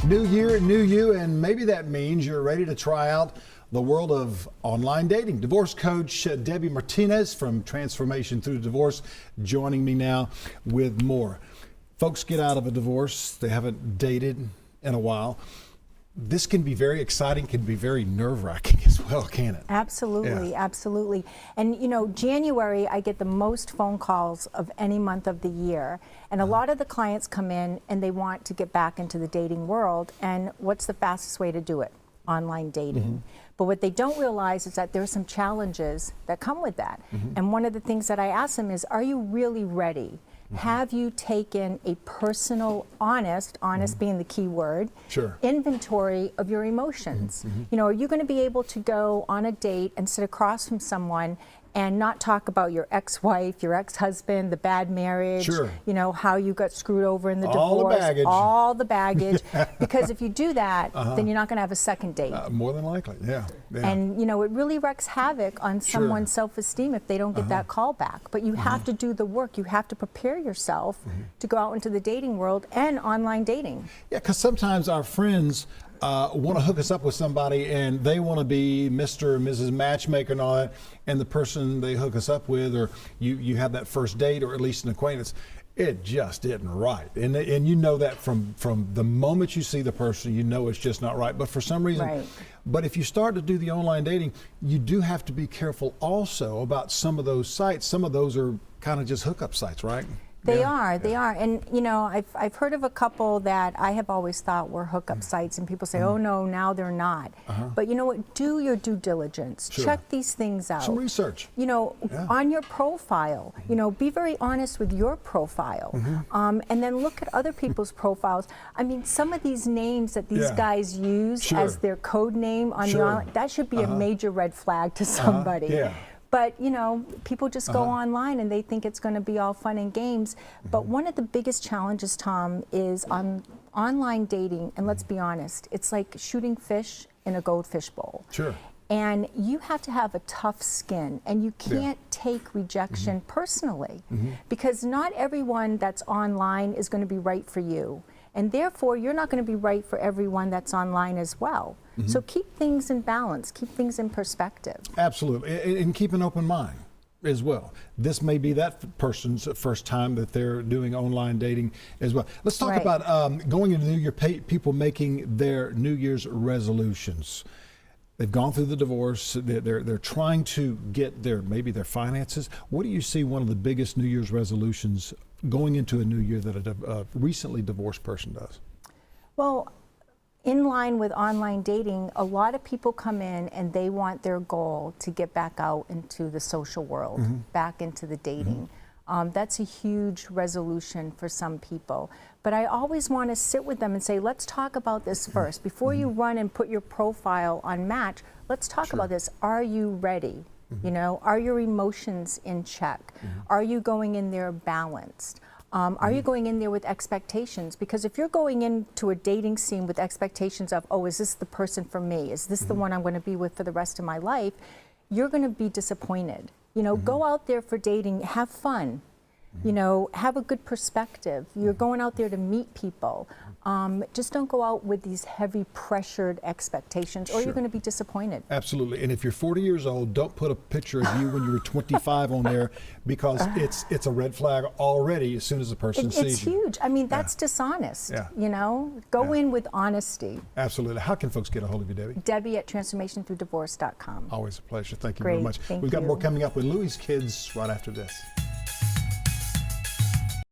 New year, new you, and maybe that means you're ready to try out the world of online dating. Divorce coach Debbie Martinez from Transformation Through Divorce joining me now with more. Folks get out of a divorce, they haven't dated in a while. This can be very exciting, can be very nerve-wracking as well, can it? Absolutely, Yeah. absolutely. And you know, January, I get the most phone calls of any month of the year. And a lot of the clients come in and they want to get back into the dating world. And what's the fastest way to do it? Online dating. But what they don't realize is that there's some challenges that come with that. And one of the things that I ask them is, are you really ready? Have you taken a personal, honest being the key word, inventory of your emotions? You know, are you going to be able to go on a date and sit across from someone and not talk about your ex-wife, your ex-husband, the bad marriage, you know, how you got screwed over in the divorce, all the baggage. Because if you do that, then you're not going to have a second date. More than likely, yeah. And you know, it really wreaks havoc on someone's self-esteem if they don't get that call back. But you have to do the work. You have to prepare yourself to go out into the dating world and online dating. Yeah, because sometimes our friends want to hook us up with somebody and they want to be Mr. or Mrs. Matchmaker and all that, and the person they hook us up with, or you have that first date or at least an acquaintance, it just isn't right. And you know that from the moment you see the person, you know it's just not right. But for some reason, but if you start to do the online dating, you do have to be careful also about some of those sites. Some of those are kind of just hookup sites, right? They are, they are. And you know, I've heard of a couple that I have always thought were hookup sites, and people say, oh no, now they're not. But you know what, do your due diligence. Check these things out. Some research. You know, on your profile, you know, be very honest with your profile. And then look at other people's profiles. I mean, some of these names that these guys use as their code name on the online, that should be a major red flag to somebody. But, you know, people just go online and they think it's going to be all fun and games. But one of the biggest challenges, Tom, is on online dating, and let's be honest, it's like shooting fish in a goldfish bowl. And you have to have a tough skin, and you can't take rejection personally, because not everyone that's online is going to be right for you. And therefore, you're not going to be right for everyone that's online as well. So keep things in balance, keep things in perspective. Absolutely, and keep an open mind as well. This may be that person's first time that they're doing online dating as well. Let's talk about going into the new year, people making their New Year's resolutions. They've gone through the divorce. They're trying to get maybe their finances. What do you see one of the biggest New Year's resolutions going into a new year that a recently divorced person does? Well, in line with online dating, a lot of people come in and they want their goal to get back out into the social world, back into the dating. That's a huge resolution for some people. But I always want to sit with them and say, let's talk about this first. Before you run and put your profile on Match, let's talk about this. Are you ready? You know, are your emotions in check? Are you going in there balanced? Are you going in there with expectations? Because if you're going into a dating scene with expectations of, oh, is this the person for me? Is this the one I'm going to be with for the rest of my life? You're going to be disappointed. You know, go out there for dating, have fun. You know, have a good perspective. You're going out there to meet people. Just don't go out with these heavy pressured expectations, or you're going to be disappointed. Absolutely. And if you're 40 years old, don't put a picture of you when you were 25 on there, because it's a red flag already as soon as the person sees you. It's huge. I mean, that's dishonest. You know, go in with honesty. Absolutely. How can folks get a hold of you, Debbie? Debbie at transformationthroughdivorce.com. Always a pleasure. Thank you very much. We've got more coming up with Louie's Kids right after this.